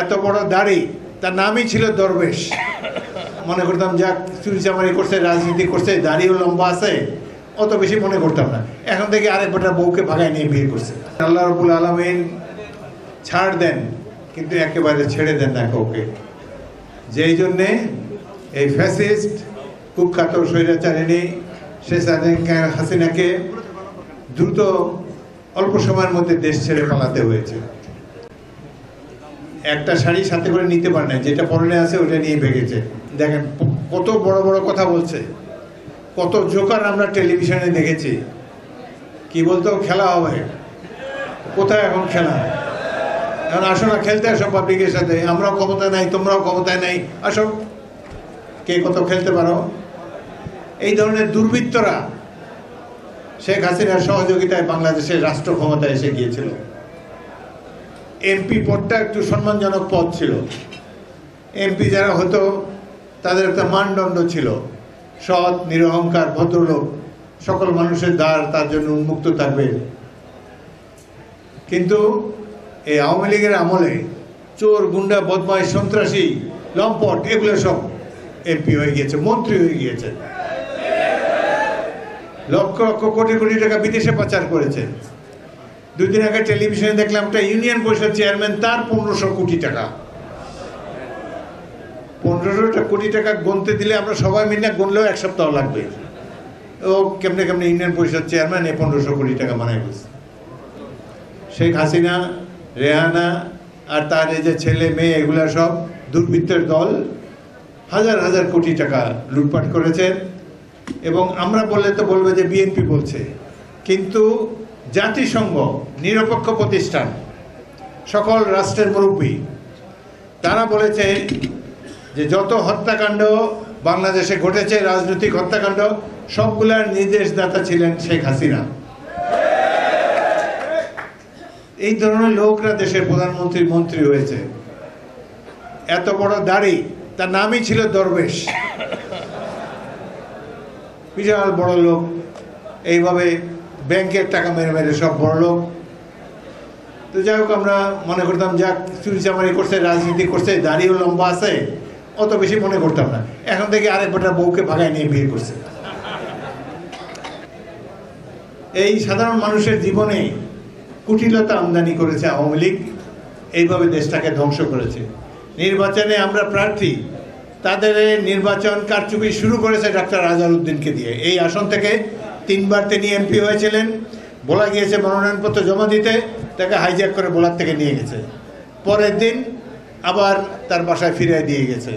এত বড় দাড়ি, তার নামই ছিল দরবেশ। মনে করতাম যাক চুরিচামারি করছে, রাজনীতি করছে, দাড়িও লম্বা আছে, অত বেশি মনে করতাম না। এখন থেকে আরেক বেটা বউকে ভাগায় নিয়ে বিয়ে করছে। আল্লাহ রাব্বুল আলামিন ছাড় দেন, কিন্তু একেবারে ছেড়ে দেন না কাউকে। যেই জন্যে এই ফ্যাসিস্ট কুখ্যাত স্বৈরাচারিণী শেখ হাসিনাকে দ্রুত অল্প সময়ের মধ্যে দেশ ছেড়ে পালাতে হয়েছে। একটা শাড়ি সাথে করে নিতে পারে না, যেটা পরনে আছে ওটা নিয়ে ভেগেছে। দেখেন কত বড় বড় কথা বলছে, কত জোকার আমরা টেলিভিশনে দেখেছি। কি বলতো, খেলা হবে। কোথায় এখন খেলা? এখন আসো না খেলতে, আসো পাবলিকের সাথে। আমরাও ক্ষমতায় নাই, তোমরাও ক্ষমতায় নাই, আসো, কে কত খেলতে পারো। এই ধরনের দুর্বৃত্তরা শেখ হাসিনার সহযোগিতায় বাংলাদেশের রাষ্ট্র ক্ষমতায় এসে গিয়েছিল। এমপি পদটা একটু সম্মানজনক পদ ছিল। এমপি যারা হতো তাদের একটা মানদণ্ড ছিল, সৎ, নিরহংকার, ভদ্রলোক, সকল মানুষের দ্বার তার জন্য উন্মুক্ত থাকবে। কিন্তু এই আওয়ামী লীগের আমলে চোর, গুন্ডা, বদমাইশ, সন্ত্রাসী, লম্পট, এগুলো সব এমপি হয়ে গিয়েছে, মন্ত্রী হয়ে গিয়েছে। লক্ষ লক্ষ কোটি কোটি টাকা বিদেশে পাচার করেছে। দুদিন আগে টেলিভিশনে দেখলাম একটা ইউনিয়ন পরিষদ চেয়ারম্যান, তার 1500 কোটি টাকা। 1500 কোটি টাকা গুনতে দিলে আমরা সবাই মিলে গুনলেও এক সপ্তাহ লাগবে। ও কেমনে কেমনে ইউনিয়ন পরিষদ চেয়ারম্যান এই 1500 কোটি টাকা বানায় বলছে। শেখ হাসিনা, রেহানা আর তার এই যে ছেলে মেয়ে, এগুলা সব দুর্বৃত্তের দল, হাজার হাজার কোটি টাকা লুটপাট করেছে। এবং আমরা বললে তো বলবে যে বিএনপি বলছে, কিন্তু জাতিসংঘ নিরপেক্ষ প্রতিষ্ঠান, সকল রাষ্ট্রের মুরব্বী, তারা বলেছে যে যত হত্যাকাণ্ড বাংলাদেশে ঘটেছে, রাজনৈতিক হত্যাকাণ্ড, সবগুলার নির্দেশদাতা ছিলেন শেখ হাসিনা। এই ধরনের লোকরা দেশের প্রধানমন্ত্রী, মন্ত্রী হয়েছে। এত বড় দাড়ি, তার নামই ছিল দরবেশ। বিশাল বড় লোক, এইভাবে ব্যাংকের টাকা মেরে মেরে সব বড় লোক। তো যাই হোক, আমরা মনে করতাম যাক চুরিচামারি করছে, রাজনীতি করছে, দাড়িও লম্বা আছে, অত বেশি মনে করতাম না। এখন থেকে আরেক বেটা বউকে ভাগায় নিয়ে বিয়ে করছে। এই সাধারণ মানুষের জীবনে কুটিলতা আমদানি করেছে আওয়ামী লীগ, এইভাবে দেশটাকে ধ্বংস করেছে। নির্বাচনে আমরা প্রার্থী, তাদের নির্বাচন কারচুপি শুরু করেছে ডাক্তার আজহারউদ্দিনকে দিয়ে। এই আসন থেকে 3 বার তিনি এমপি হয়েছিলেন। বলা গিয়েছে মনোনয়নপত্র জমা দিতে, তাকে হাইজ্যাক করে বোলার থেকে নিয়ে গেছে। পরের দিন আবার তার বাসায় ফিরিয়ে দিয়ে গেছে।